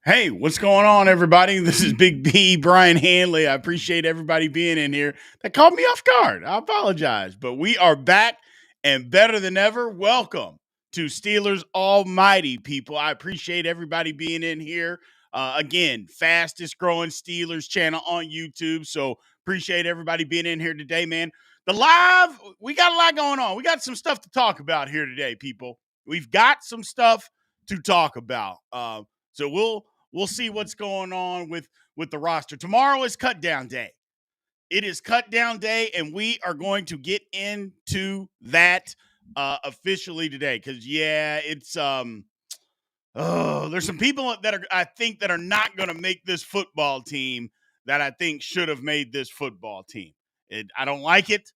Hey, what's going on, everybody? This is Big B, Brian Hanley. I appreciate everybody being in here. That caught me off guard. I apologize, but we are back and better than ever. Welcome to Steelers Almighty, people. I appreciate everybody being in here. Again, fastest growing Steelers channel on YouTube. So appreciate everybody being in here today, man. We got a lot going on. We got some stuff to talk about here today, people. We've got some stuff to talk about. So we'll see what's going on with the roster. Tomorrow is cut down day. It is cut down day, and we are going to get into that officially today. Because it's there's some people that are not going to make this football team that I think should have made this football team. I don't like it.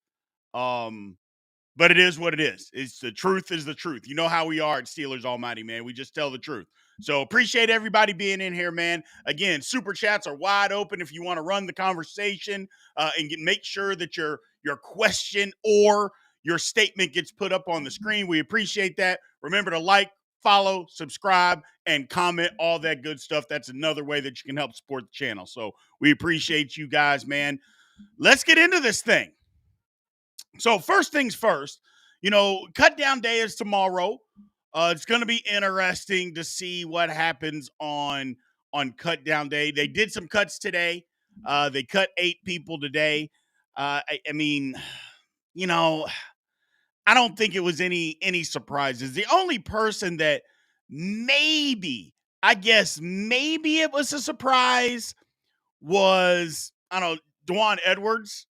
But it is what it is. It's the truth is the truth. You know how we are at Steelers Almighty, man. We just tell the truth. So appreciate everybody being in here, man. Again, super chats are wide open if you want to run the conversation and make sure that your question or your statement gets put up on the screen. We appreciate that. Remember to like, follow, subscribe, and comment, all that good stuff. That's another way that you can help support the channel. So we appreciate you guys, man. Let's get into this thing. So first things first, cut down day is tomorrow. It's going to be interesting to see what happens on cut down day. They did some cuts today. They cut 8 people today. I mean, I don't think it was any surprises. The only person that maybe it was a surprise was, I don't know, Dwan Edwards.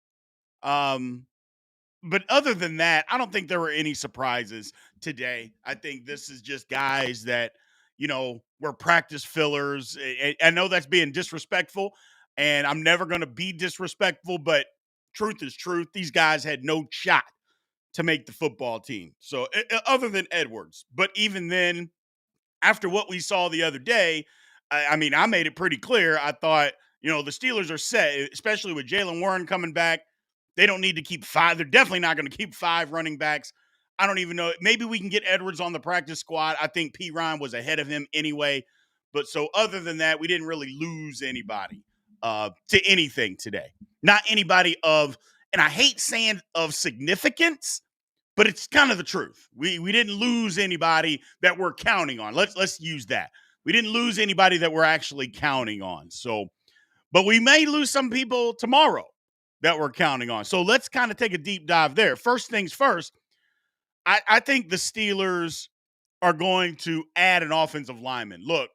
But other than that, I don't think there were any surprises today. I think this is just guys that, were practice fillers. I know that's being disrespectful, and I'm never going to be disrespectful, but truth is truth. These guys had no shot to make the football team. So, other than Edwards, but even then, after what we saw the other day, I mean, I made it pretty clear. I thought, the Steelers are set, especially with Jalen Warren coming back. They don't need to keep 5. They're definitely not going to keep 5 running backs. I don't even know. Maybe we can get Edwards on the practice squad. I think P. Ryan was ahead of him anyway. But so other than that, we didn't really lose anybody to anything today. Not anybody and I hate saying of significance, but it's kind of the truth. We didn't lose anybody that we're counting on. Let's use that. We didn't lose anybody that we're actually counting on. So, but we may lose some people tomorrow that we're counting on. So let's kind of take a deep dive there. First things first, I think the Steelers are going to add an offensive lineman. Look,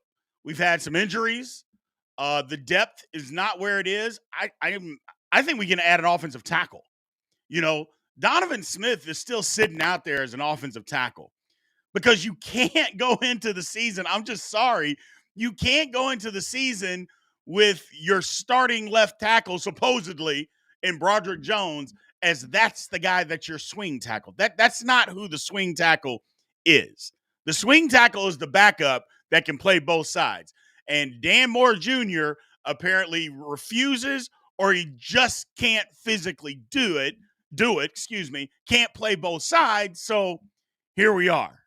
we've had some injuries. The depth is not where it is. I think we can add an offensive tackle. Donovan Smith is still sitting out there as an offensive tackle because you can't go into the season. I'm just sorry. You can't go into the season with your starting left tackle, supposedly, in Broderick Jones, as that's the guy that's your swing tackle. That's not who the swing tackle is. The swing tackle is the backup that can play both sides. And Dan Moore Jr. apparently refuses, or he just can't physically do it, can't play both sides. So here we are.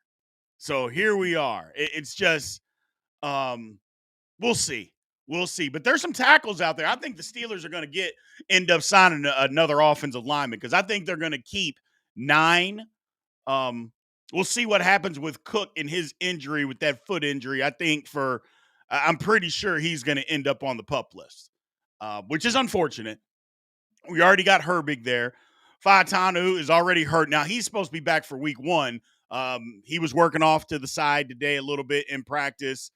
It's just, we'll see. We'll see. But there's some tackles out there. I think the Steelers are going to end up signing another offensive lineman because I think they're going to keep 9. We'll see what happens with Cook and his injury, with that foot injury. I think I'm pretty sure he's going to end up on the PUP list, which is unfortunate. We already got Herbig there. Faitanu is already hurt. Now, he's supposed to be back for week 1. He was working off to the side today a little bit in practice.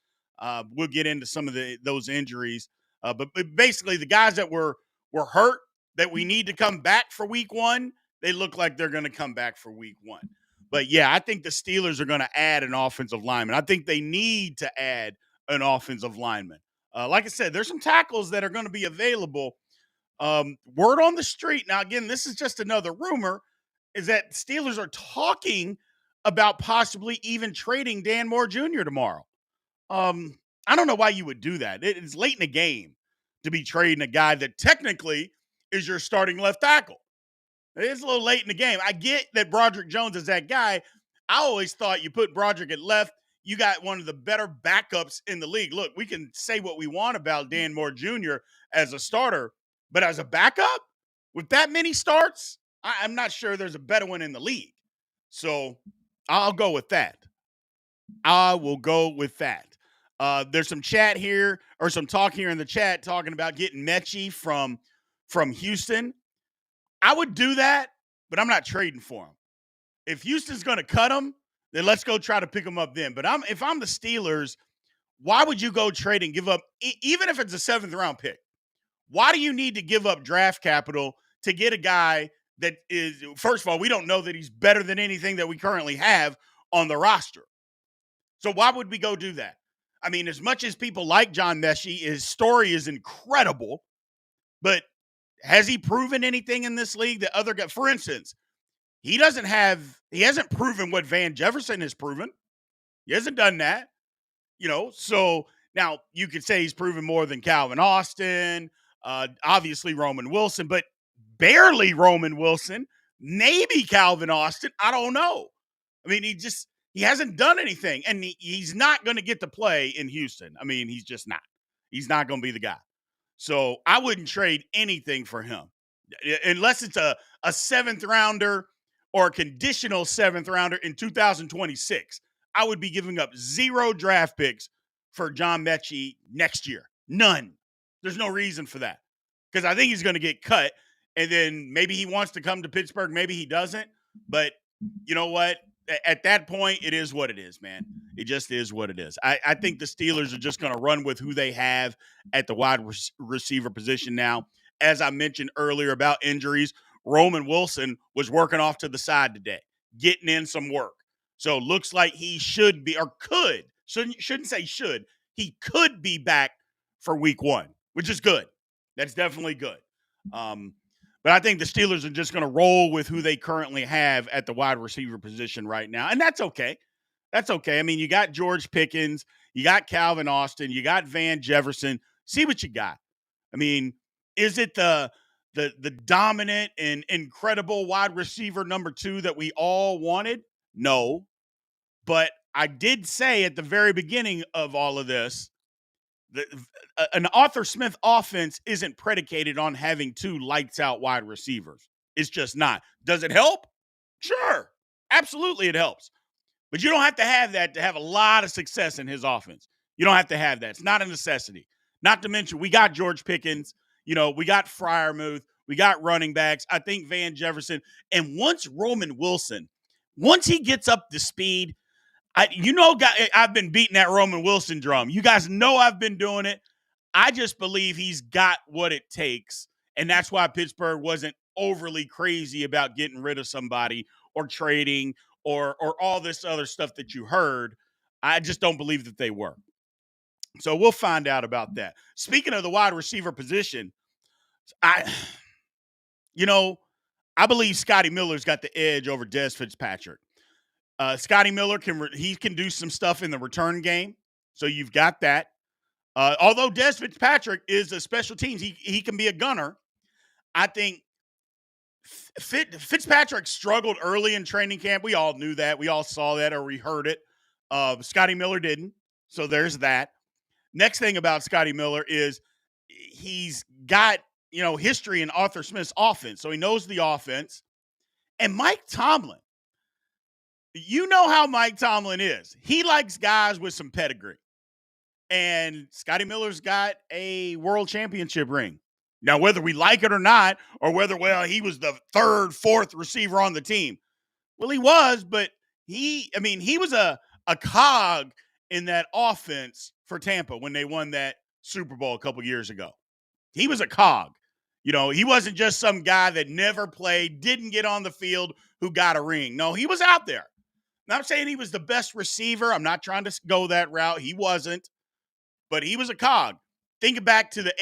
We'll get into some of those injuries. But basically, the guys that were hurt that we need to come back for week 1, they look like they're going to come back for week 1. But, yeah, I think the Steelers are going to add an offensive lineman. I think they need to add an offensive lineman. Like I said, there's some tackles that are going to be available. Word on the street, now, again, this is just another rumor, is that Steelers are talking about possibly even trading Dan Moore Jr. tomorrow. I don't know why you would do that. It's late in the game to be trading a guy that technically is your starting left tackle. It's a little late in the game. I get that Broderick Jones is that guy. I always thought you put Broderick at left, you got one of the better backups in the league. Look, we can say what we want about Dan Moore Jr. as a starter, but as a backup with that many starts, I'm not sure there's a better one in the league. So I'll go with that. I will go with that. There's some chat here or some talk here in the chat talking about getting Mechie from Houston. I would do that, but I'm not trading for him. If Houston's going to cut him, then let's go try to pick him up then. But if I'm the Steelers, why would you go trade and give up, even if it's a 7th round pick? Why do you need to give up draft capital to get a guy that is, first of all, we don't know that he's better than anything that we currently have on the roster. So why would we go do that? I mean, as much as people like John Mechie, his story is incredible, but has he proven anything in this league that other guys, for instance, he hasn't proven what Van Jefferson has proven. He hasn't done that, so now you could say he's proven more than Calvin Austin, obviously Roman Wilson, but barely Roman Wilson, maybe Calvin Austin. I don't know. I mean, he hasn't done anything, and he's not going to get to play in Houston. I mean, he's just not. He's not going to be the guy. So I wouldn't trade anything for him unless it's a 7th rounder or a conditional 7th rounder in 2026. I would be giving up 0 draft picks for John Mechie next year. None. There's no reason for that because I think he's going to get cut, and then maybe he wants to come to Pittsburgh. Maybe he doesn't. But you know what? At that point, it is what it is, man. It just is what it is. I think the Steelers are just going to run with who they have at the wide receiver position now. As I mentioned earlier about injuries, Roman Wilson was working off to the side today, getting in some work. So looks like he should be, or could, shouldn't say should, he could be back for week 1, which is good. That's definitely good. But I think the Steelers are just going to roll with who they currently have at the wide receiver position right now. And that's okay. That's okay. I mean, you got George Pickens, you got Calvin Austin, you got Van Jefferson. See what you got. I mean, is it the dominant and incredible wide receiver number 2 that we all wanted? No. But I did say at the very beginning of all of this, an Arthur Smith offense isn't predicated on having 2 lights out wide receivers. It's just not. Does it help? Sure. Absolutely it helps. But you don't have to have that to have a lot of success in his offense. You don't have to have that. It's not a necessity. Not to mention, we got George Pickens. We got Freiermuth. We got running backs. I think Van Jefferson. And once Roman Wilson, once he gets up to speed, I've been beating that Roman Wilson drum. You guys know I've been doing it. I just believe he's got what it takes. And that's why Pittsburgh wasn't overly crazy about getting rid of somebody or trading or all this other stuff that you heard. I just don't believe that they were. So we'll find out about that. Speaking of the wide receiver position, I believe Scotty Miller's got the edge over Dez Fitzpatrick. Scotty Miller can do some stuff in the return game. So you've got that. Although Dez Fitzpatrick is a special teams, he can be a gunner. I think Fitzpatrick struggled early in training camp. We all knew that. We all saw that or we heard it. Scotty Miller didn't. So there's that. Next thing about Scotty Miller is he's got, history in Arthur Smith's offense. So he knows the offense. And Mike Tomlin, you know how Mike Tomlin is. He likes guys with some pedigree. And Scotty Miller's got a world championship ring. Now, whether we like it or not, or whether, he was the 3rd, 4th receiver on the team. Well, he was, but he was a cog in that offense for Tampa when they won that Super Bowl a couple years ago. He was a cog. He wasn't just some guy that never played, didn't get on the field, who got a ring. No, he was out there. Now, I'm saying he was the best receiver. I'm not trying to go that route. He wasn't, but he was a cog. Think back to the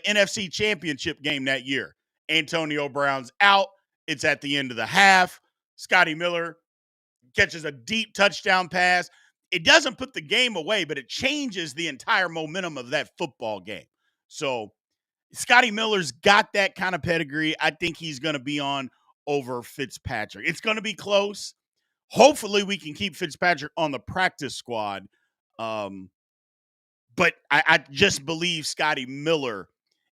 NFC Championship game that year. Antonio Brown's out. It's at the end of the half. Scotty Miller catches a deep touchdown pass. It doesn't put the game away, but it changes the entire momentum of that football game. So Scotty Miller's got that kind of pedigree. I think he's going to be on over Fitzpatrick. It's going to be close. Hopefully, we can keep Fitzpatrick on the practice squad. Um, but I just believe Scotty Miller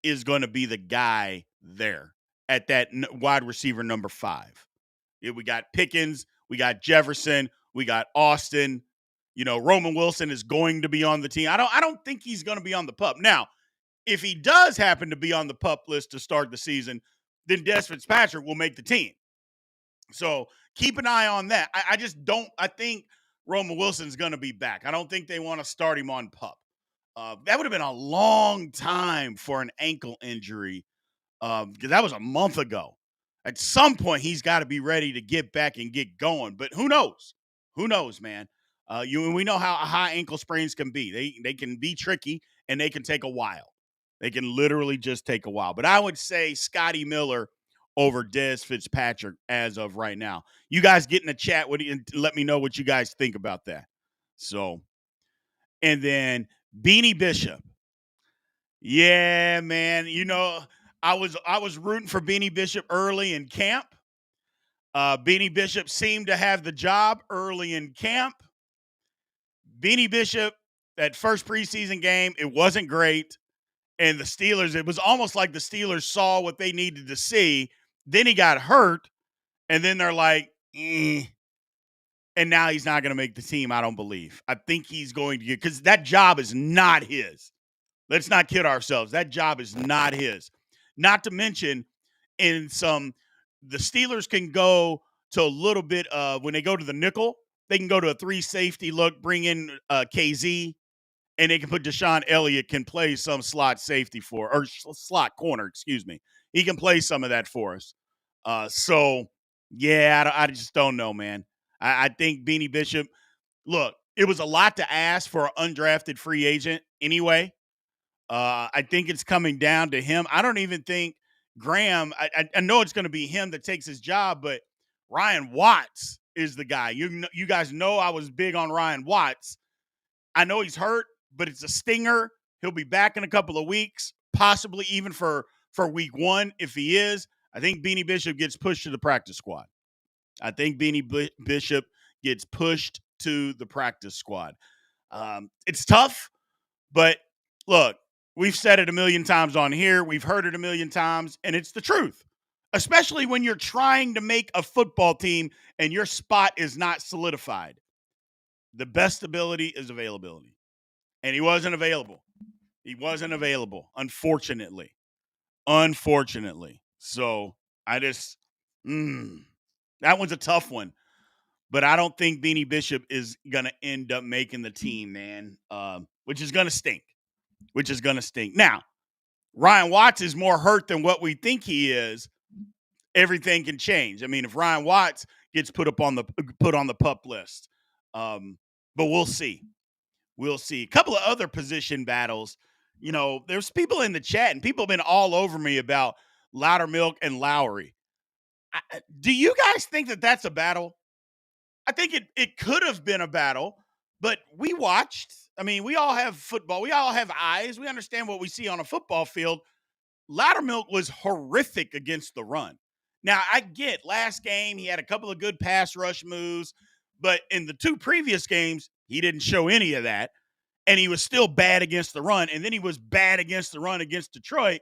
is going to be the guy there at that wide receiver number 5. Yeah, we got Pickens, we got Jefferson, we got Austin. Roman Wilson is going to be on the team. I don't think he's going to be on the pup. Now, if he does happen to be on the pup list to start the season, then Des Fitzpatrick will make the team. So keep an eye on that. I just don't. I think Roman Wilson's going to be back. I don't think they want to start him on pup. That would have been a long time for an ankle injury because that was a month ago. At some point, he's got to be ready to get back and get going. But who knows? Who knows, man? We know how high ankle sprains can be. They can be tricky and they can take a while. They can literally just take a while. But I would say Scotty Miller over Des Fitzpatrick as of right now. You guys get in the chat with you and let me know what you guys think about that. So, and then Beanie Bishop. Yeah, man. I was rooting for Beanie Bishop early in camp. Beanie Bishop seemed to have the job early in camp. Beanie Bishop, that first preseason game, it wasn't great. And the Steelers, it was almost like the Steelers saw what they needed to see. Then he got hurt. And then they're like, and now he's not going to make the team, I don't believe. I think he's going to get, because that job is not his. Let's not kid ourselves. That job is not his. Not to mention, the Steelers can go to a little bit of, when they go to the nickel, they can go to a 3 safety look, bring in KZ, and they can put Deshaun Elliott can play some slot safety or slot corner, excuse me. He can play some of that for us. Yeah, I just don't know, man. I think Beanie Bishop, look, it was a lot to ask for an undrafted free agent anyway. I think it's coming down to him. I don't even think Graham, I know it's going to be him that takes his job, but Ryan Watts is the guy. You guys know I was big on Ryan Watts. I know he's hurt, but it's a stinger. He'll be back in a couple of weeks, possibly even for week 1 if he is. I think Beanie Bishop gets pushed to the practice squad. Bishop gets pushed to the practice squad. It's tough, but look, we've said it a million times on here. We've heard it a million times, and it's the truth, especially when you're trying to make a football team and your spot is not solidified. The best ability is availability, and he wasn't available. Unfortunately. So I just, that one's a tough one. But I don't think Beanie Bishop is going to end up making the team, man, which is going to stink. Now, Ryan Watts is more hurt than what we think he is. Everything can change. I mean, if Ryan Watts gets put on the pup list, but we'll see. A couple of other position battles. There's people in the chat, and people have been all over me about Loudermilk and Lowry. Do you guys think that that's a battle? I think it could have been a battle, but we watched. I mean, we all have football. We all have eyes. We understand what we see on a football field. Loudermilk was horrific against the run. Now, I get last game, he had a couple of good pass rush moves, but in the 2 previous games, he didn't show any of that, and he was still bad against the run, and then he was bad against the run against Detroit.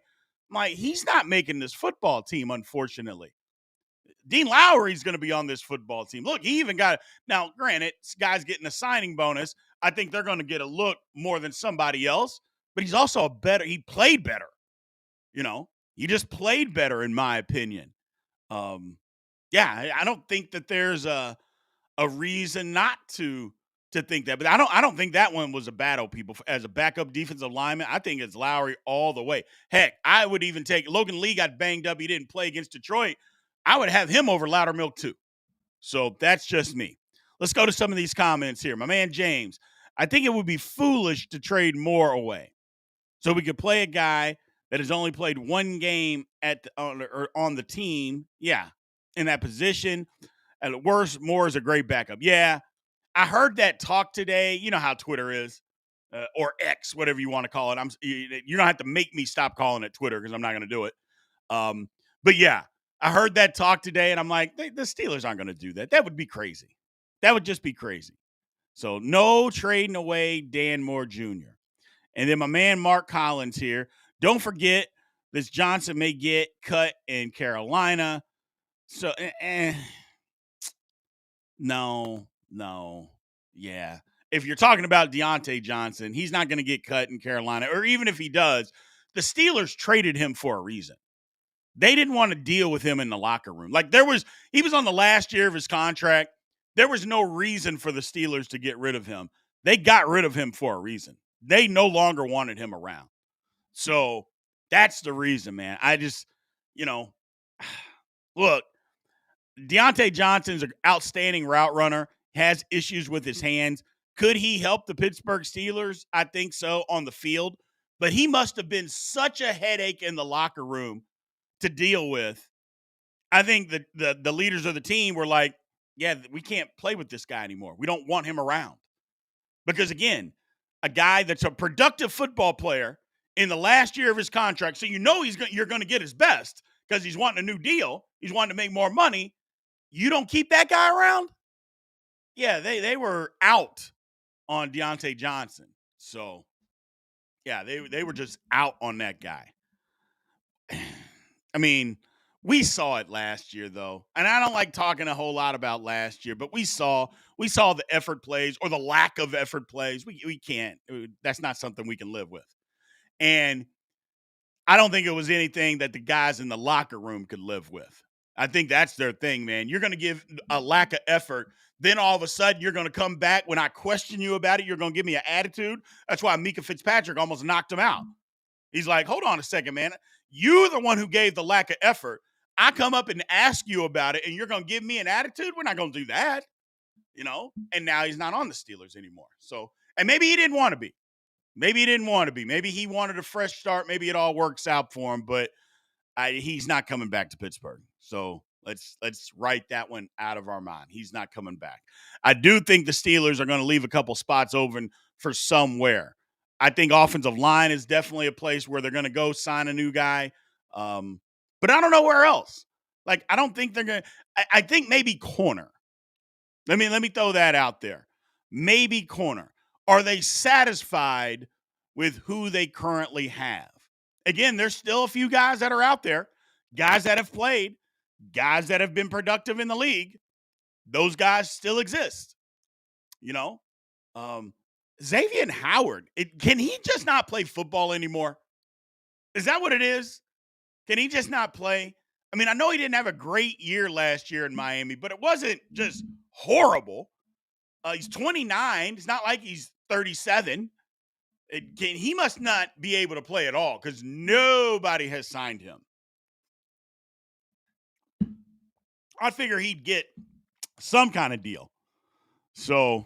I'm like, he's not making this football team, unfortunately. Dean Lowry's going to be on this football team. Look, he even got – now, granted, this guy's getting a signing bonus. I think they're going to get a look more than somebody else, but he's also he played better. He just played better, in my opinion. I don't think that there's a reason not to think that, but I don't think that one was a battle, people. As a backup defensive lineman, I think it's Lowry all the way. Heck, I would even take Logan Lee got banged up. He didn't play against Detroit. I would have him over Loudermilk too. So that's just me. Let's go to some of these comments here. My man James, I think it would be foolish to trade Moore away, so we could play a guy that has only played 1 game on the team. Yeah, in that position. At worst, Moore is a great backup. Yeah, I heard that talk today. You know how Twitter is, or X, whatever you want to call it. You don't have to make me stop calling it Twitter because I'm not going to do it. But yeah, I heard that talk today, and I'm like, the Steelers aren't going to do that. That would be crazy. That would just be crazy. So no trading away Dan Moore Jr. And then my man Mark Collins here. Don't forget this Johnson may get cut in Carolina. So no. Yeah. If you're talking about Deontay Johnson, he's not going to get cut in Carolina. Or even if he does, the Steelers traded him for a reason. They didn't want to deal with him in the locker room. Like he was on the last year of his contract. There was no reason for the Steelers to get rid of him. They got rid of him for a reason. They no longer wanted him around. So that's the reason, man. I just, you know, look, Deontay Johnson's an outstanding route runner, has issues with his hands. Could he help the Pittsburgh Steelers? I think so on the field. But he must have been such a headache in the locker room to deal with. I think the leaders of the team were like, yeah, we can't play with this guy anymore. We don't want him around. Because again, a guy that's a productive football player in the last year of his contract, so you know you're going to get his best because he's wanting a new deal. He's wanting to make more money. You don't keep that guy around? Yeah, they were out on Deontay Johnson. So, yeah, they were just out on that guy. I mean, we saw it last year though. And I don't like talking a whole lot about last year, but we saw the effort plays or the lack of effort plays. We can't. That's not something we can live with. And I don't think it was anything that the guys in the locker room could live with. I think that's their thing, man. You're going to give a lack of effort. Then all of a sudden, you're going to come back when I question you about it. You're going to give me an attitude. That's why Mika Fitzpatrick almost knocked him out. He's like, hold on a second, man. You're the one who gave the lack of effort. I come up and ask you about it, and you're going to give me an attitude? We're not going to do that, you know? And now he's not on the Steelers anymore. So, and maybe he didn't want to be. Maybe he didn't want to be. Maybe he wanted a fresh start. Maybe it all works out for him, but he's not coming back to Pittsburgh. So let's write that one out of our mind. He's not coming back. I do think the Steelers are going to leave a couple spots open for somewhere. I think offensive line is definitely a place where they're going to go sign a new guy. But I don't know where else. Like, I don't think they're going to – I think maybe corner. Let me throw that out there. Maybe corner. Are they satisfied with who they currently have? Again, there's still a few guys that are out there, guys that have played, guys that have been productive in the league. Those guys still exist, you know? Xavier Howard, can he just not play football anymore? Is that what it is? Can he just not play? I mean, I know he didn't have a great year last year in Miami, but it wasn't just horrible. He's 29. It's not like he's 37. He must not be able to play at all because nobody has signed him. I figure he'd get some kind of deal. So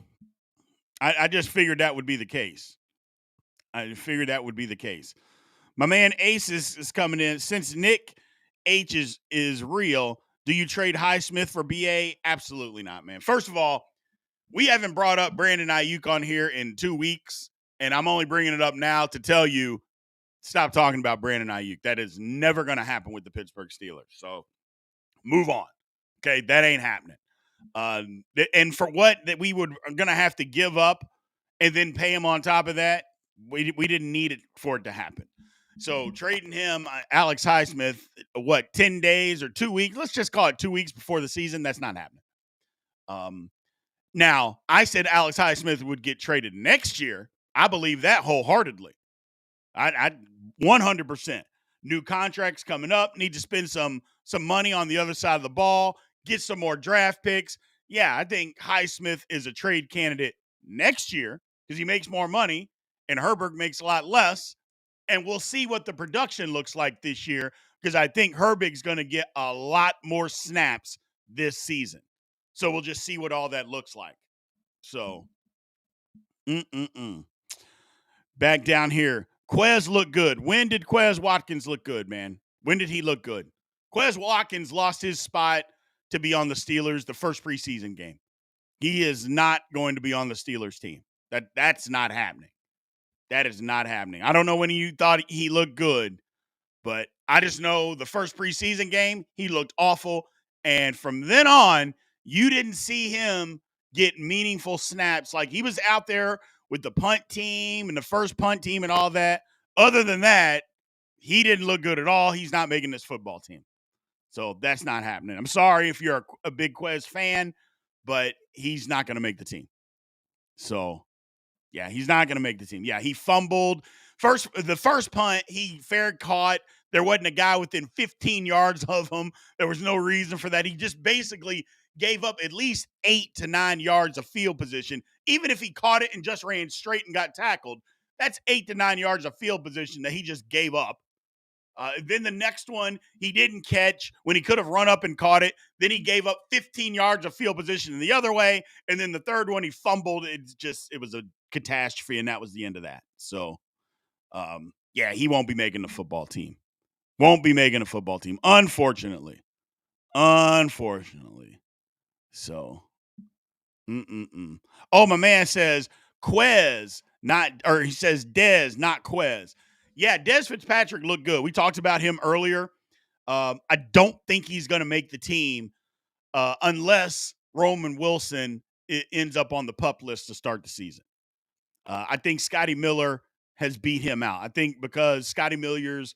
I just figured that would be the case. My man Ace is coming in. Since Nick H is real, do you trade Highsmith for BA? Absolutely not, man. First of all, we haven't brought up Brandon Ayuk on here in 2 weeks, and I'm only bringing it up now to tell you, stop talking about Brandon Ayuk. That is never going to happen with the Pittsburgh Steelers. So move on. Okay, that ain't happening. And for what that we are going to have to give up and then pay him on top of that, we didn't need it for it to happen. So trading him, Alex Highsmith, 10 days or 2 weeks? Let's just call it 2 weeks before the season. That's not happening. Now, I said Alex Highsmith would get traded next year. I believe that wholeheartedly. I 100%. New contracts coming up. Need to spend some money on the other side of the ball. Get some more draft picks. Yeah, I think Highsmith is a trade candidate next year because he makes more money and Herbert makes a lot less. And we'll see what the production looks like this year because I think Herbert's going to get a lot more snaps this season. So we'll just see what all that looks like. So, back down here. Quez looked good. When did Quez Watkins look good, man? When did he look good? Quez Watkins lost his spot to be on the Steelers the first preseason game. He is not going to be on the Steelers team. That's not happening. That is not happening. I don't know when you thought he looked good, but I just know the first preseason game, he looked awful. And from then on, you didn't see him get meaningful snaps. Like he was out there with the punt team and the first punt team and all that. Other than that, he didn't look good at all. He's not making this football team. So that's not happening. I'm sorry if you're a big Quez fan, but he's not going to make the team. So, yeah, he's not going to make the team. Yeah, he fumbled. The first punt, he fair caught. There wasn't a guy within 15 yards of him. There was no reason for that. He just basically gave up at least 8 to 9 yards of field position. Even if he caught it and just ran straight and got tackled, that's 8 to 9 yards of field position that he just gave up. Then the next one, he didn't catch when he could have run up and caught it. Then he gave up 15 yards of field position in the other way. And then the third one, he fumbled. It was a catastrophe, and that was the end of that. So, yeah, he won't be making the football team. Won't be making a football team, unfortunately. Unfortunately. So, Oh, my man says Quez, he says Dez, not Quez. Yeah, Dez Fitzpatrick looked good. We talked about him earlier. I don't think he's going to make the team unless Roman Wilson ends up on the PUP list to start the season. I think Scotty Miller has beat him out. I think because Scotty Miller's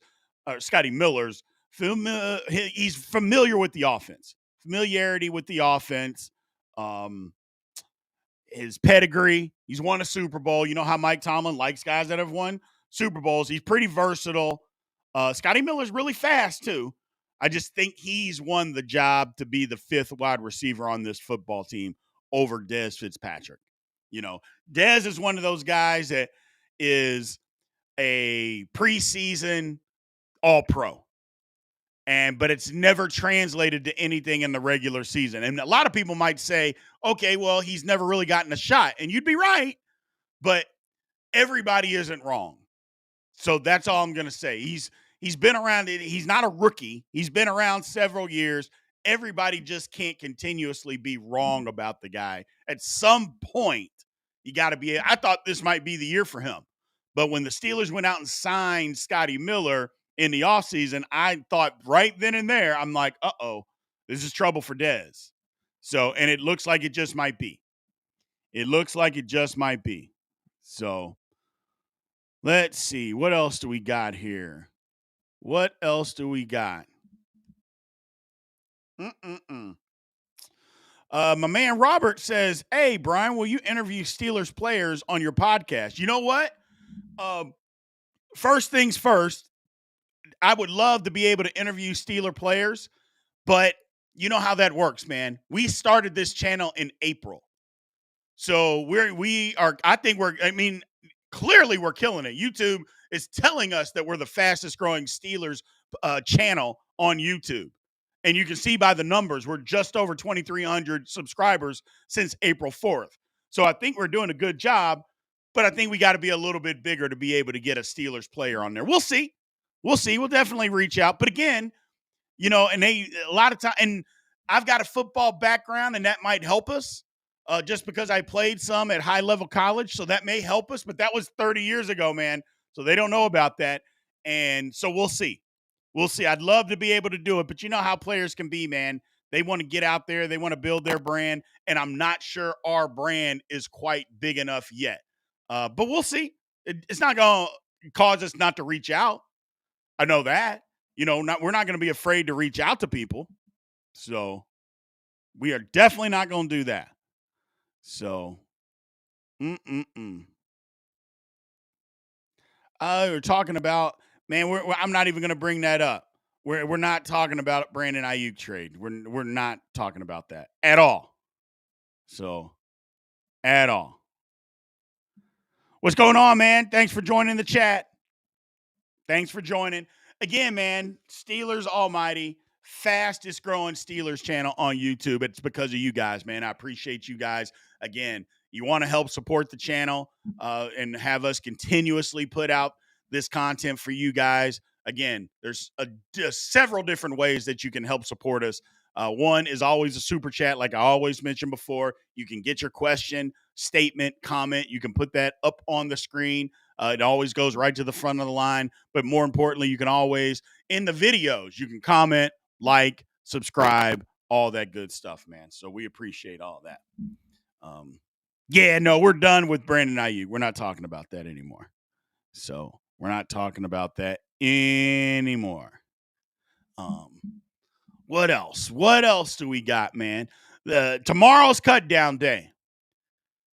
he's familiar with the offense, familiarity with the offense. His pedigree. He's won a Super Bowl. You know how Mike Tomlin likes guys that have won Super Bowls. He's pretty versatile. Scotty Miller's really fast, too. I just think he's won the job to be the 5th wide receiver on this football team over Dez Fitzpatrick. You know, Dez is one of those guys that is a preseason all-pro. But it's never translated to anything in the regular season. And a lot of people might say, okay, well, he's never really gotten a shot. And you'd be right, but everybody isn't wrong. So that's all I'm going to say. He's been around. He's not a rookie. He's been around several years. Everybody just can't continuously be wrong about the guy. At some point, you got to be. I thought this might be the year for him. But when the Steelers went out and signed Scotty Miller in the offseason, I thought right then and there, I'm like, uh-oh, this is trouble for Dez. So, and it looks like it just might be. It looks like it just might be. So, let's see. What else do we got here? What else do we got? My man Robert says, hey, Brian, will you interview Steelers players on your podcast? You know what? First things first, I would love to be able to interview Steeler players, but you know how that works, man. We started this channel in April. So clearly we're killing it. YouTube is telling us that we're the fastest growing Steelers channel on YouTube. And you can see by the numbers, we're just over 2,300 subscribers since April 4th. So I think we're doing a good job, but I think we got to be a little bit bigger to be able to get a Steelers player on there. We'll see. We'll definitely reach out. But again, you know, and a lot of time, and I've got a football background, and that might help us just because I played some at high level college. So that may help us, but that was 30 years ago, man. So they don't know about that. And so we'll see. We'll see. I'd love to be able to do it, but you know how players can be, man. They want to get out there. They want to build their brand. And I'm not sure our brand is quite big enough yet. But we'll see. It's not going to cause us not to reach out. I know that. You know, we're not going to be afraid to reach out to people. So we are definitely not going to do that. So, we're talking about, man, I'm not even going to bring that up. We're not talking about Brandon Ayuk trade. We're not talking about that at all. So, at all. What's going on, man? Thanks for joining the chat. Thanks for joining. Again, man, Steelers Almighty, fastest growing Steelers channel on YouTube. It's because of you guys, man. I appreciate you guys. Again, you want to help support the channel and have us continuously put out this content for you guys. Again, there's several different ways that you can help support us. One is always a super chat, like I always mentioned before. You can get your question, statement, comment. You can put that up on the screen. It always goes right to the front of the line. But more importantly, you can always, in the videos, you can comment, like, subscribe, all that good stuff, man. So we appreciate all that. Um, yeah, no, we're done with Brandon Ayuk. We're not talking about that anymore. So we're not talking about that anymore. Um, what else? What else do we got, man? Tomorrow's cut down day.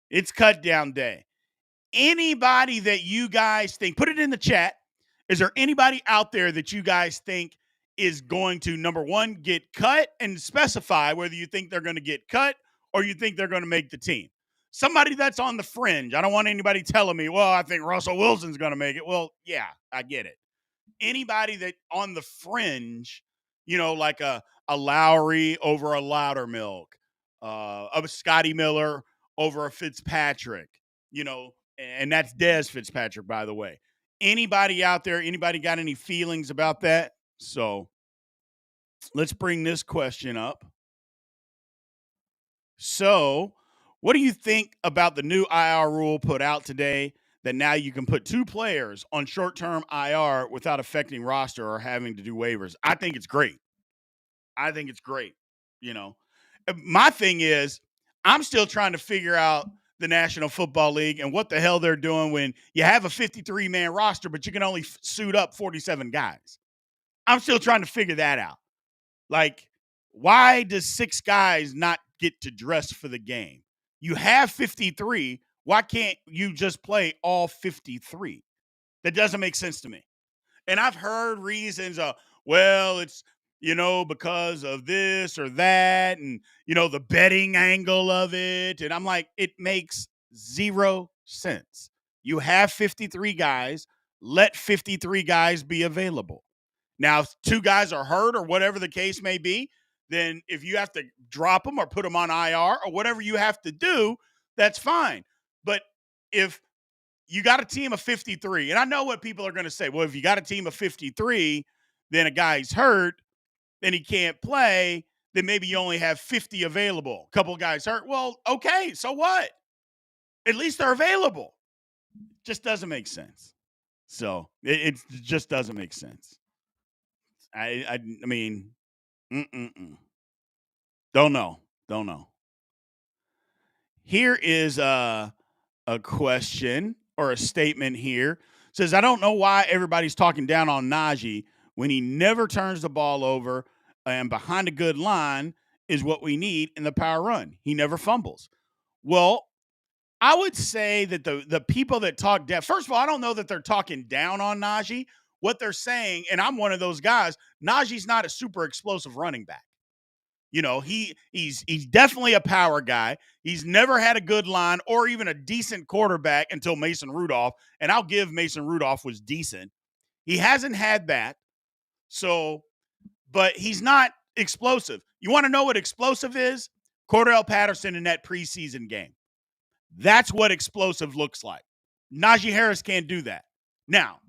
It's cut down day. Anybody that you guys think, put it in the chat. Is there anybody out there that you guys think is going to, number one, get cut, and specify whether you think they're going to get cut or you think they're going to make the team? Somebody that's on the fringe. I don't want anybody telling me, well, I think Russell Wilson's going to make it. Well, yeah, I get it. Anybody that on the fringe, like a Lowry over a Loudermilk, a Scotty Miller over a Fitzpatrick, and that's Dez Fitzpatrick, by the way. Anybody out there, anybody got any feelings about that? So let's bring this question up. So, what do you think about the new IR rule put out today that now you can put two players on short-term IR without affecting roster or having to do waivers? I think it's great. I think it's great. My thing is, I'm still trying to figure out the National Football League and what the hell they're doing when you have a 53-man roster, but you can only suit up 47 guys. I'm still trying to figure that out. Like, why does 6 guys not get to dress for the game? You have 53. Why can't you just play all 53? That doesn't make sense to me. And I've heard reasons well, it's, because of this or that and, the betting angle of it. And I'm like, it makes 0 sense. You have 53 guys. Let 53 guys be available. Now, if 2 guys are hurt or whatever the case may be, then if you have to drop them or put them on IR or whatever you have to do, that's fine. But if you got a team of 53, and I know what people are going to say, well, if you got a team of 53, then a guy's hurt, then he can't play, then maybe you only have 50 available. A couple of guys hurt. Well, okay, so what? At least they're available. Just doesn't make sense. So it just doesn't make sense. I mean, don't know. Here is a question or a statement here. It says, I don't know why everybody's talking down on Najee when he never turns the ball over and behind a good line is what we need in the power run. He never fumbles. Well, I would say that the people that talk down, first of all, I don't know that they're talking down on Najee. What they're saying, and I'm one of those guys, Najee's not a super explosive running back. He's definitely a power guy. He's never had a good line or even a decent quarterback until Mason Rudolph. And I'll give Mason Rudolph was decent. He hasn't had that. So, but he's not explosive. You want to know what explosive is? Cordell Patterson in that preseason game. That's what explosive looks like. Najee Harris can't do that. Now,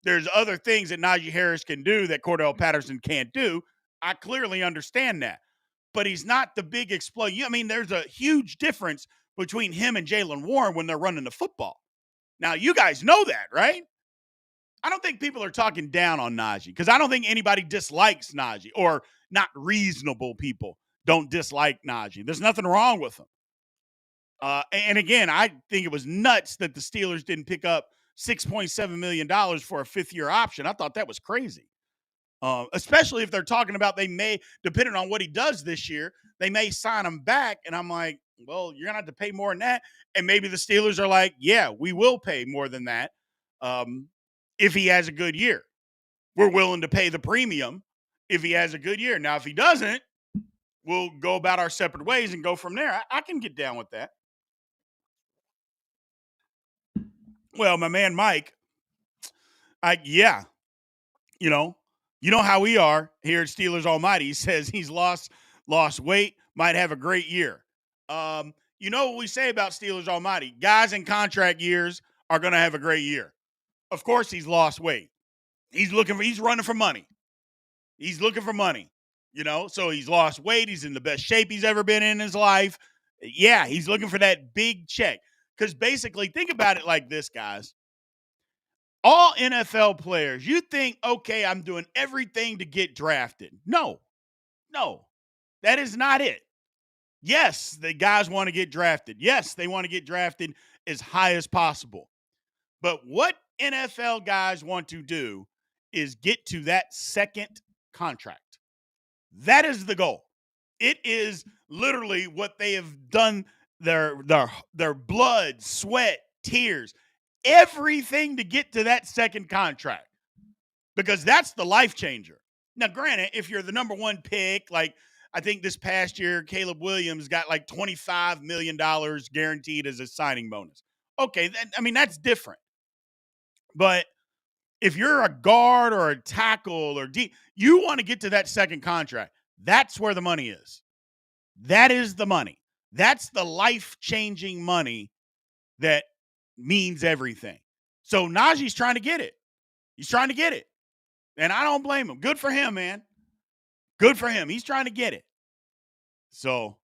there's other things that Najee Harris can do that Cordell Patterson can't do. I clearly understand that. But he's not the big explosion. I mean, there's a huge difference between him and Jaylen Warren when they're running the football. Now, you guys know that, right? I don't think people are talking down on Najee because I don't think anybody dislikes Najee, or not reasonable people don't dislike Najee. There's nothing wrong with him. And again, I think it was nuts that the Steelers didn't pick up $6.7 million for a 5th-year option. I thought that was crazy. Especially if they're talking about they may, depending on what he does this year, they may sign him back. And I'm like, well, you're going to have to pay more than that. And maybe the Steelers are like, yeah, we will pay more than that if he has a good year. We're willing to pay the premium if he has a good year. Now, if he doesn't, we'll go about our separate ways and go from there. I can get down with that. Well, my man Mike, yeah, you know how we are here at Steelers Almighty. He says he's lost weight, might have a great year. You know what we say about Steelers Almighty? Guys in contract years are going to have a great year. Of course, he's lost weight. He's running for money. He's looking for money, so he's lost weight. He's in the best shape he's ever been in his life. Yeah, he's looking for that big check. Because basically, think about it like this, guys. All NFL players, you think, okay, I'm doing everything to get drafted. No, that is not it. Yes, the guys want to get drafted. Yes, they want to get drafted as high as possible. But what NFL guys want to do is get to that second contract. That is the goal. It is literally what they have done their blood, sweat, tears, everything to get to that second contract, because that's the life changer. Now, granted, if you're the number one pick, like I think this past year, Caleb Williams got like $25 million guaranteed as a signing bonus. Okay, that's different. But if you're a guard or a tackle or you want to get to that second contract. That's where the money is. That is the money. That's the life-changing money that means everything. So Najee's trying to get it. He's trying to get it. And I don't blame him. Good for him, man. Good for him. He's trying to get it. So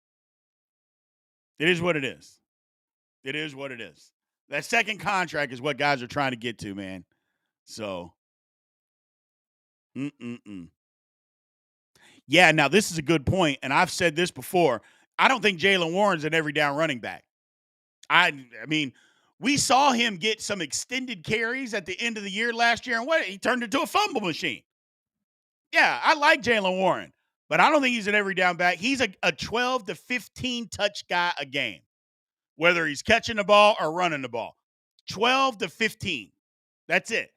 it is what it is. It is what it is. That second contract is what guys are trying to get to, man. So, yeah, now this is a good point, and I've said this before. I don't think Jaylen Warren's an every down running back. I mean, we saw him get some extended carries at the end of the year last year, and he turned into a fumble machine. Yeah, I like Jaylen Warren, but I don't think he's an every down back. He's a 12 to 15 touch guy a game, whether he's catching the ball or running the ball. 12 to 15. That's it.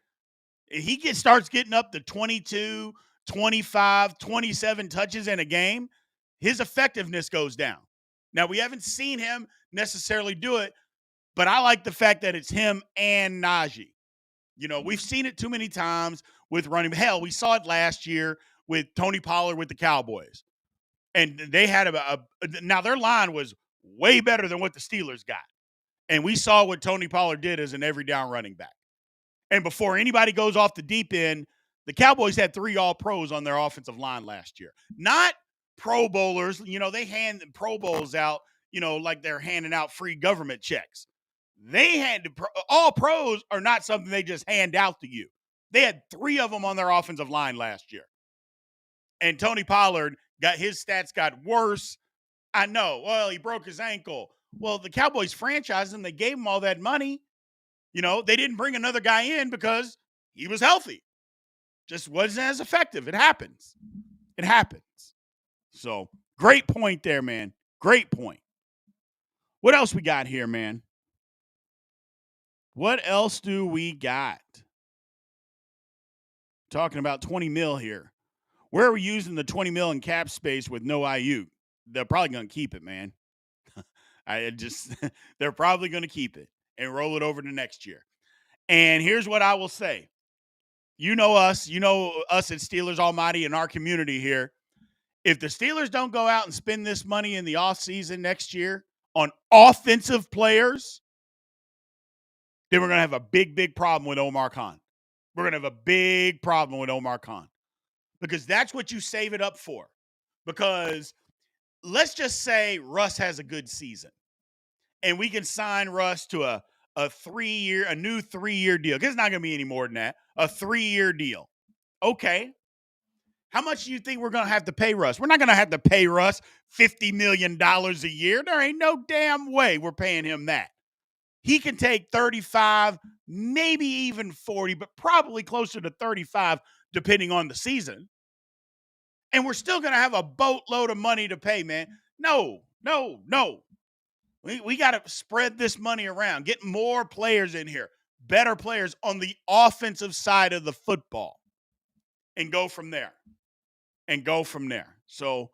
If he starts getting up to 22, 25, 27 touches in a game, his effectiveness goes down. Now, we haven't seen him necessarily do it, but I like the fact that it's him and Najee. You know, we've seen it too many times with running. Hell, we saw it last year with Tony Pollard with the Cowboys. And they had now their line was way better than what the Steelers got. And we saw what Tony Pollard did as an every down running back. And before anybody goes off the deep end, the Cowboys had 3 All-Pros on their offensive line last year. Not Pro Bowlers. You know, they hand Pro Bowls out, like they're handing out free government checks. They had All-Pros are not something they just hand out to you. They had 3 of them on their offensive line last year. And Tony Pollard his stats got worse. I know. Well, he broke his ankle. Well, the Cowboys franchised him. They gave him all that money. They didn't bring another guy in because he was healthy. Just wasn't as effective. It happens. It happens. So, great point there, man. Great point. What else we got here, man? What else do we got? Talking about 20 mil here. Where are we using the 20 mil in cap space with no IU? They're probably going to keep it, man. They're probably going to keep it and roll it over to next year. And here's what I will say. You know us at Steelers Almighty and our community here. If the Steelers don't go out and spend this money in the offseason next year on offensive players, then we're going to have a big, big problem with Omar Khan. We're going to have a big problem with Omar Khan because that's what you save it up for. Because let's just say Russ has a good season and we can sign Russ to a new 3-year deal. Because it's not going to be any more than that. A 3-year deal. Okay. How much do you think we're going to have to pay Russ? We're not going to have to pay Russ $50 million a year. There ain't no damn way we're paying him that. He can take 35, maybe even 40, but probably closer to 35 depending on the season. And we're still going to have a boatload of money to pay, man. No. We got to spread this money around, get more players in here, better players on the offensive side of the football, and go from there. So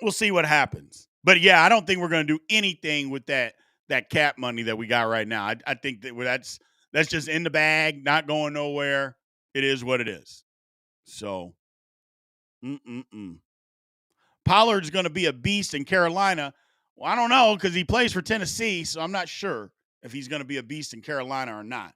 we'll see what happens. But, yeah, I don't think we're going to do anything with that cap money that we got right now. I think that's just in the bag, not going nowhere. It is what it is. So, Pollard's going to be a beast in Carolina. Well, I don't know because he plays for Tennessee, so I'm not sure if he's going to be a beast in Carolina or not.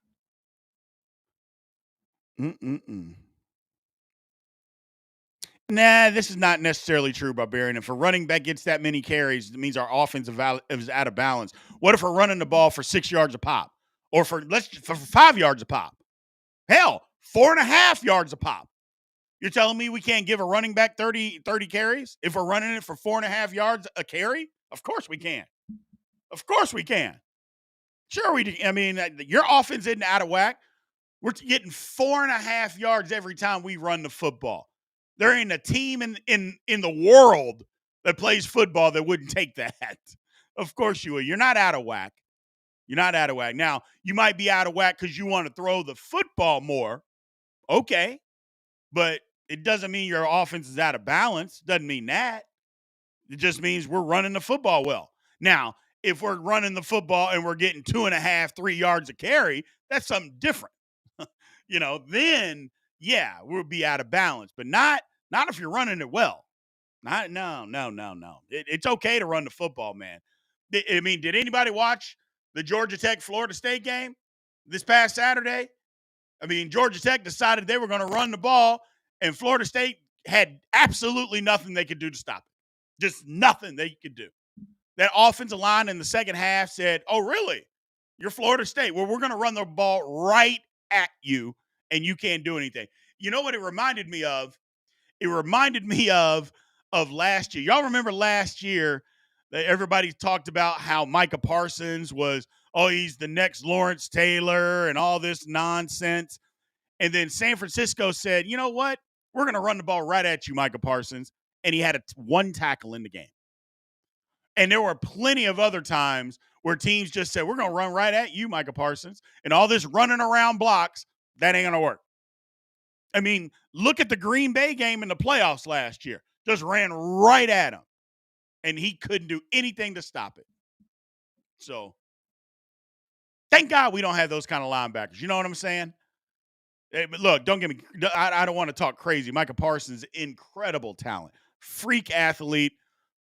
Nah, this is not necessarily true, Barbarian. If a running back gets that many carries, it means our offense is out of balance. What if we're running the ball for 6 yards a pop? Or for 5 yards a pop? Hell, 4.5 yards a pop. You're telling me we can't give a running back 30 carries if we're running it for 4.5 yards a carry? Of course we can. Of course we can. Sure we do. I mean, your offense isn't out of whack. We're getting 4.5 yards every time we run the football. There ain't a team in the world that plays football that wouldn't take that. Of course you would. You're not out of whack. You're not out of whack. Now, you might be out of whack because you want to throw the football more. Okay. But it doesn't mean your offense is out of balance. Doesn't mean that. It just means we're running the football well. Now, if we're running the football and we're getting 2.5, 3 yards a carry, that's something different. Then yeah, we'll be out of balance. But not if you're running it well. No. It's okay to run the football, man. I mean, did anybody watch the Georgia Tech Florida State game this past Saturday? I mean, Georgia Tech decided they were going to run the ball, and Florida State had absolutely nothing they could do to stop it. Just nothing they could do. That offensive line in the second half said, "Oh, really? You're Florida State. Well, we're going to run the ball right at you, and you can't do anything." You know what it reminded me of? It reminded me of last year. Y'all remember last year that everybody talked about how Micah Parsons was, he's the next Lawrence Taylor and all this nonsense. And then San Francisco said, "You know what? We're going to run the ball right at you, Micah Parsons." And he had one tackle in the game. And there were plenty of other times where teams just said, "We're going to run right at you, Micah Parsons." And all this running around blocks, that ain't going to work. I mean, look at the Green Bay game in the playoffs last year. Just ran right at him. And he couldn't do anything to stop it. So, thank God we don't have those kind of linebackers. You know what I'm saying? Hey, but look, don't get me. I don't want to talk crazy. Micah Parsons, incredible talent, freak athlete,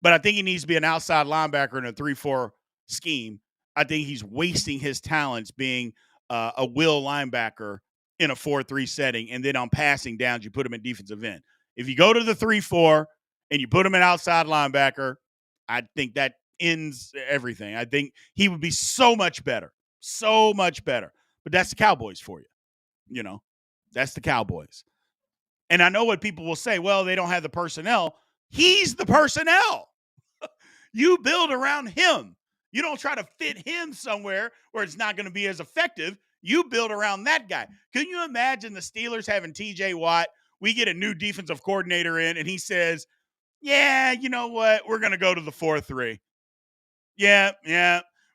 but I think he needs to be an outside linebacker in a 3-4 scheme. I think he's wasting his talents being a will linebacker in a 4-3 setting, and then on passing downs, you put him in defensive end. If you go to the 3-4 and you put him in outside linebacker, I think that ends everything. I think he would be so much better. But that's the Cowboys for you. That's the Cowboys. And I know what people will say, well, they don't have the personnel. He's the personnel. You build around him. You don't try to fit him somewhere where it's not going to be as effective. You build around that guy. Can you imagine the Steelers having TJ Watt? We get a new defensive coordinator in, and he says, "Yeah, you know what? We're going to go to the 4-3. Yeah.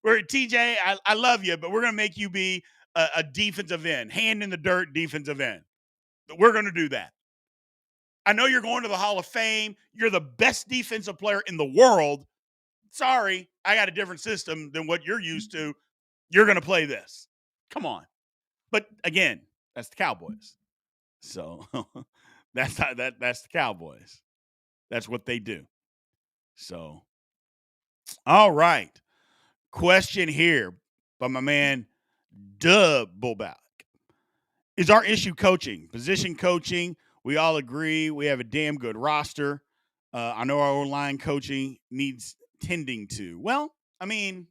We're TJ, I love you, but we're going to make you be a defensive end, hand in the dirt defensive end. We're going to do that. I know you're going to the Hall of Fame. You're the best defensive player in the world. Sorry, I got a different system than what you're used to. You're going to play this. Come on." But again, that's the Cowboys. So that's the Cowboys. That's what they do. So, all right. Question here by my man Dub Bullback. Is our issue coaching? Position coaching? We all agree we have a damn good roster. I know our O-line coaching needs tending to. Well, I mean,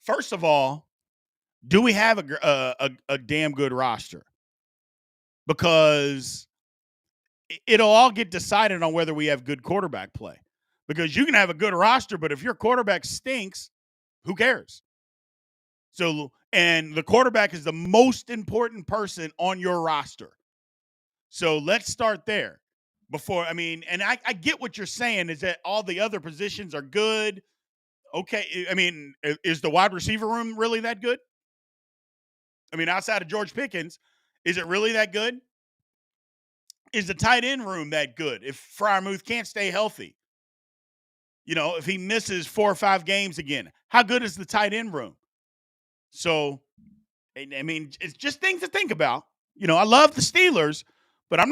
first of all, do we have a damn good roster? Because it'll all get decided on whether we have good quarterback play. Because you can have a good roster, but if your quarterback stinks, who cares? So, and the quarterback is the most important person on your roster. So let's start there. And I get what you're saying is that all the other positions are good. Okay. I mean, is the wide receiver room really that good? I mean, outside of George Pickens, is it really that good? Is the tight end room that good if Freiermuth can't stay healthy? If he misses 4 or 5 games again, how good is the tight end room? So, I mean, it's just things to think about. I love the Steelers, but I'm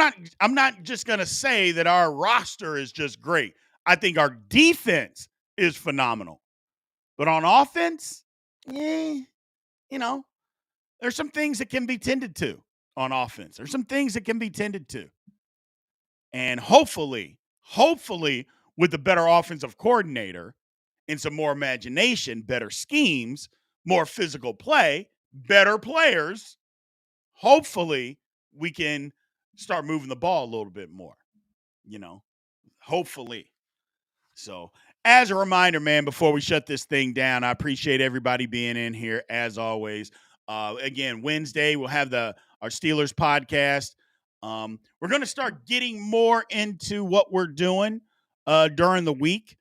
not just going to say that our roster is just great. I think our defense is phenomenal. But on offense, there's some things that can be tended to on offense. There's some things that can be tended to. And hopefully, with a better offensive coordinator and some more imagination, better schemes, more physical play, better players, hopefully we can start moving the ball a little bit more, you know, hopefully. So, as a reminder, man, before we shut this thing down, I appreciate everybody being in here as always. Again, Wednesday we'll have our Steelers podcast. We're going to start getting more into what we're doing during the week.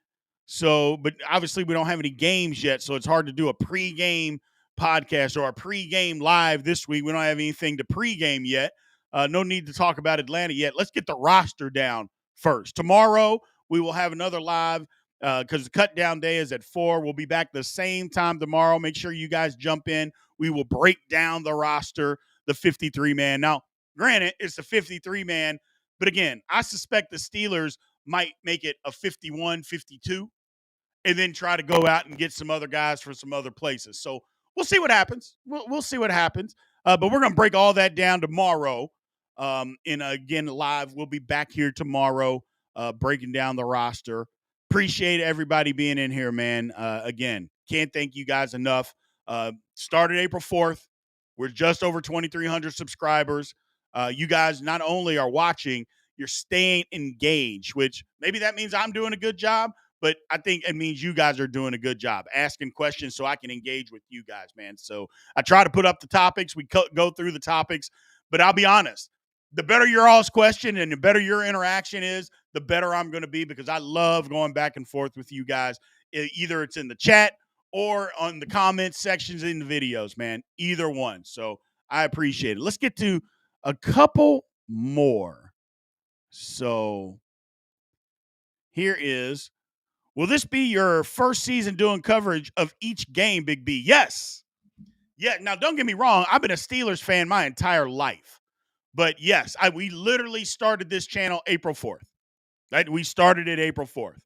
So, but obviously we don't have any games yet, so it's hard to do a pregame podcast or a pregame live this week. We don't have anything to pregame yet. No need to talk about Atlanta yet. Let's get the roster down first. Tomorrow we will have another live because the cut down day is at 4. We'll be back the same time tomorrow. Make sure you guys jump in. We will break down the roster, the 53-man. Now, granted, it's a 53-man, but again, I suspect the Steelers might make it a 51, 52, and then try to go out and get some other guys from some other places. So we'll see what happens. We'll see what happens. But we're going to break all that down tomorrow. Again, live. We'll be back here tomorrow breaking down the roster. Appreciate everybody being in here, man. Again, can't thank you guys enough. Started April 4th. We're just over 2,300 subscribers. You guys not only are watching, you're staying engaged, which maybe that means I'm doing a good job, but I think it means you guys are doing a good job asking questions so I can engage with you guys, man. So I try to put up the topics. We go through the topics, but I'll be honest. The better your all's question and the better your interaction is, the better I'm going to be because I love going back and forth with you guys. Either it's in the chat or on the comments sections in the videos, man. Either one. So I appreciate it. Let's get to a couple more. So here is, will this be your first season doing coverage of each game, Big B? Yes. Yeah. Now, don't get me wrong. I've been a Steelers fan my entire life. But yes, we literally started this channel April 4th. Right? We started it April 4th.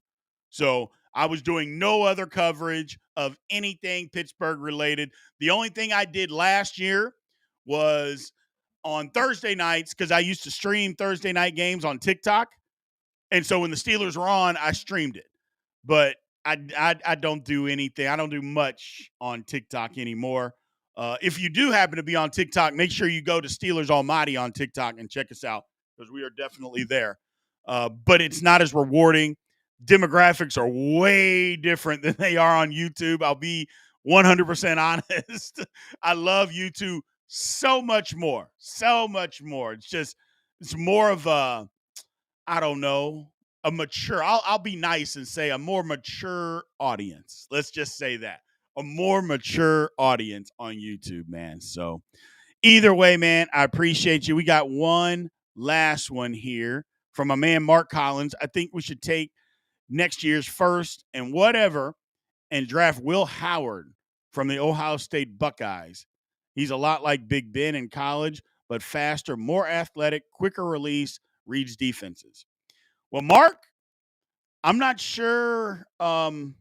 So I was doing no other coverage of anything Pittsburgh related. The only thing I did last year was on Thursday nights, because I used to stream Thursday night games on TikTok. And so when the Steelers were on, I streamed it. But I don't do anything. I don't do much on TikTok anymore. If you do happen to be on TikTok, make sure you go to Steelers Almighty on TikTok and check us out because we are definitely there. But it's not as rewarding. Demographics are way different than they are on YouTube. I'll be 100% honest. I love YouTube so much more. So much more. It's more of a, I don't know, a mature, I'll be nice and say a more mature audience. Let's just say that. A more mature audience on YouTube, man. So either way, man, I appreciate you. We got one last one here from my man Mark Collins. I think we should take next year's first and whatever and draft Will Howard from the Ohio State Buckeyes. He's a lot like Big Ben in college, but faster, more athletic, quicker release, reads defenses. Well, Mark, I'm not sure. Well,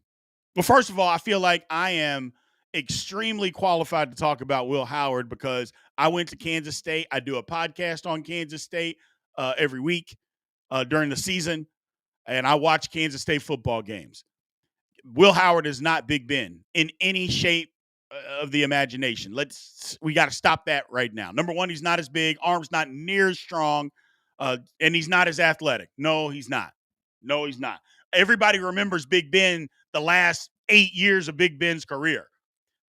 first of all, I feel like I am extremely qualified to talk about Will Howard because I went to Kansas State. I do a podcast on Kansas State every week during the season, and I watch Kansas State football games. Will Howard is not Big Ben in any shape of the imagination. We got to stop that right now. Number one, he's not as big, arms not near as strong, and he's not as athletic. No, he's not. No, he's not. Everybody remembers Big Ben the last 8 years of Big Ben's career.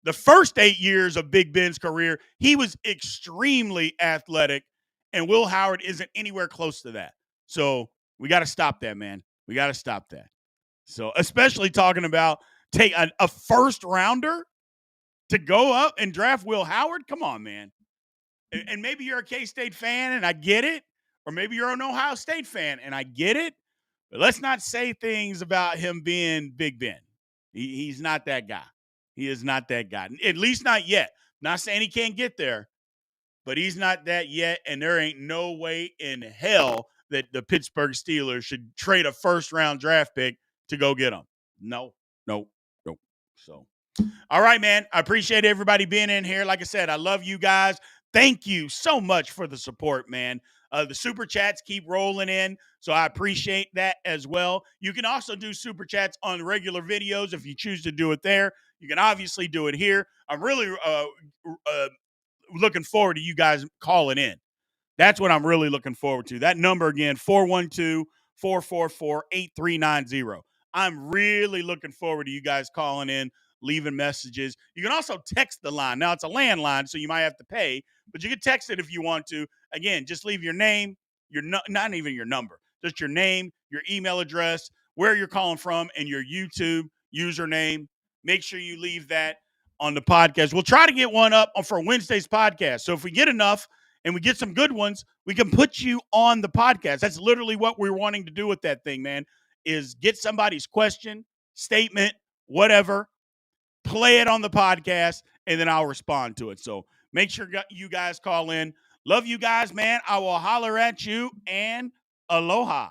The first 8 years of Big Ben's career, he was extremely athletic, and Will Howard isn't anywhere close to that. So we got to stop that, man. We got to stop that. So especially talking about take a first rounder to go up and draft Will Howard. Come on, man. And maybe you're a K-State fan and I get it. Or maybe you're an Ohio State fan and I get it. But let's not say things about him being Big Ben. He's not that guy. He is not that guy. At least not yet. Not saying he can't get there, but he's not that yet. And there ain't no way in hell that the Pittsburgh Steelers should trade a first-round draft pick to go get him. No. So, all right, man. I appreciate everybody being in here. Like I said, I love you guys. Thank you so much for the support, man. The super chats keep rolling in, so I appreciate that as well. You can also do super chats on regular videos if you choose to do it there. You can obviously do it here. I'm really looking forward to you guys calling in That's what I'm really looking forward to. That number again, 412-444-8390. I'm really looking forward to you guys calling in, leaving messages. You can also text the line. Now, it's a landline, so you might have to pay, but you can text it if you want to. Again, just leave your name, not even your number, just your name, your email address, where you're calling from, and your YouTube username. Make sure you leave that on the podcast. We'll try to get one up for Wednesday's podcast. So if we get enough and we get some good ones, we can put you on the podcast. That's literally what we're wanting to do with that thing, man, is get somebody's question, statement, whatever, play it on the podcast, and then I'll respond to it. So make sure you guys call in. Love you guys, man. I will holler at you, and aloha.